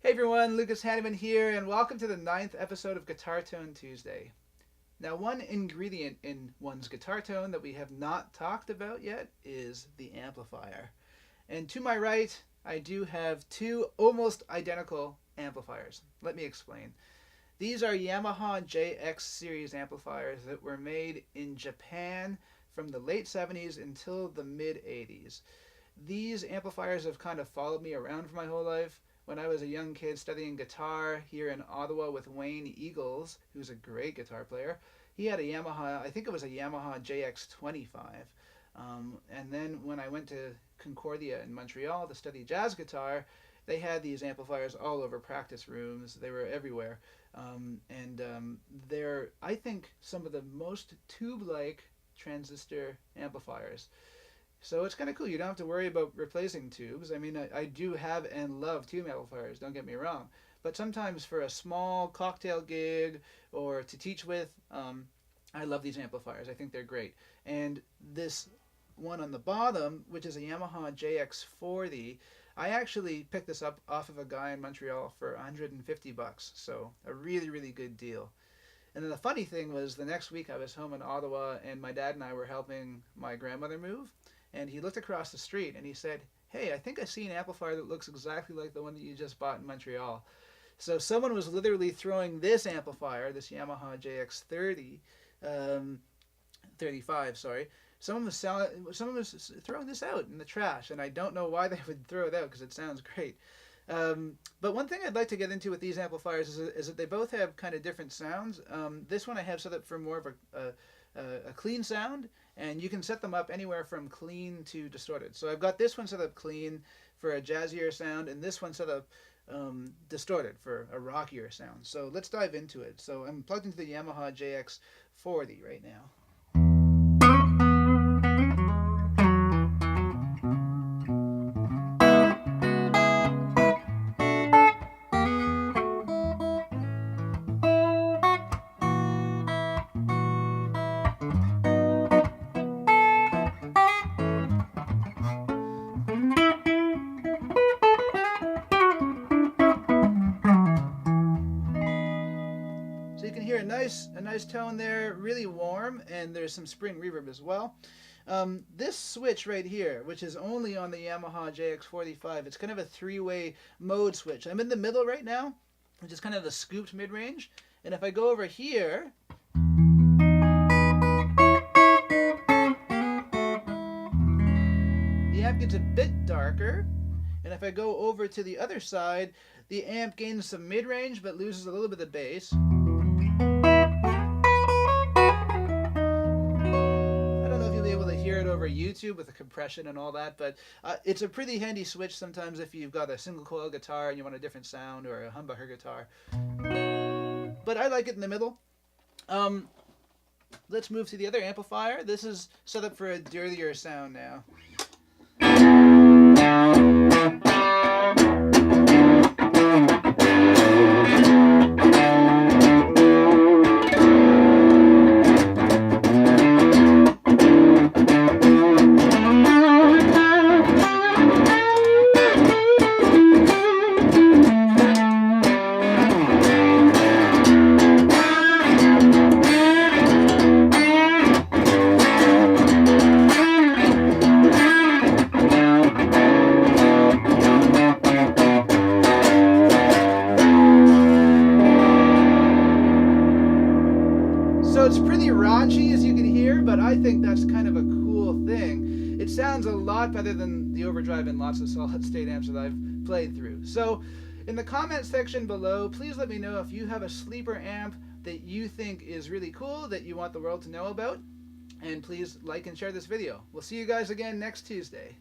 Hey everyone, Lucas Haneman here, and welcome to the 9th episode of Guitar Tone Tuesday. Now, one ingredient in one's guitar tone that we have not talked about yet is the amplifier. And to my right, I do have two almost identical amplifiers. Let me explain. These are Yamaha JX Series amplifiers that were made in Japan from the late 70s until the mid 80s. These amplifiers have kind of followed me around for my whole life. When I was a young kid studying guitar here in Ottawa with Wayne Eagles, who's a great guitar player, he had a Yamaha, I think it was a Yamaha JX 25. And then when I went to Concordia in Montreal to study jazz guitar, they had these amplifiers all over practice rooms. They were everywhere. They're, I think, some of the most tube-like transistor amplifiers. So it's kind of cool. You don't have to worry about replacing tubes. I mean, I do have and love tube amplifiers, don't get me wrong. But sometimes for a small cocktail gig or to teach with, I love these amplifiers. I think they're great. And this one on the bottom, which is a Yamaha JX 40, I actually picked this up off of a guy in Montreal for 150 bucks. So a really, really good deal. And then the funny thing was the next week I was home in Ottawa and my dad and I were helping my grandmother move. And he looked across the street and he said, "Hey, I think I see an amplifier that looks exactly like the one that you just bought in Montreal." So someone was literally throwing this amplifier, this Yamaha JX 35, sorry. Someone was throwing this out in the trash, and I don't know why they would throw it out because it sounds great. But one thing I'd like to get into with these amplifiers is that they both have kind of different sounds. This one I have set up for more of a clean sound, and you can set them up anywhere from clean to distorted. So I've got this one set up clean for a jazzier sound, and this one set up distorted for a rockier sound. So let's dive into it. So I'm plugged into the Yamaha JX 40 right now. So you can hear a nice tone there, really warm, and there's some spring reverb as well. This switch right here, which is only on the Yamaha JX 45, it's kind of a three-way mode switch. I'm in the middle right now, which is kind of the scooped mid-range. And if I go over here, the amp gets a bit darker. And if I go over to the other side, the amp gains some mid-range but loses a little bit of bass. Over YouTube with the compression and all that, but it's a pretty handy switch sometimes if you've got a single coil guitar and you want a different sound, or a humbucker guitar. But I like it in the middle. Let's move to the other amplifier. This is set up for a dirtier sound now. So it's pretty raunchy, as you can hear, but I think that's kind of a cool thing. It sounds a lot better than the overdrive in lots of solid-state amps that I've played through. So in the comment section below, please let me know if you have a sleeper amp that you think is really cool, that you want the world to know about. And please like and share this video. We'll see you guys again next Tuesday.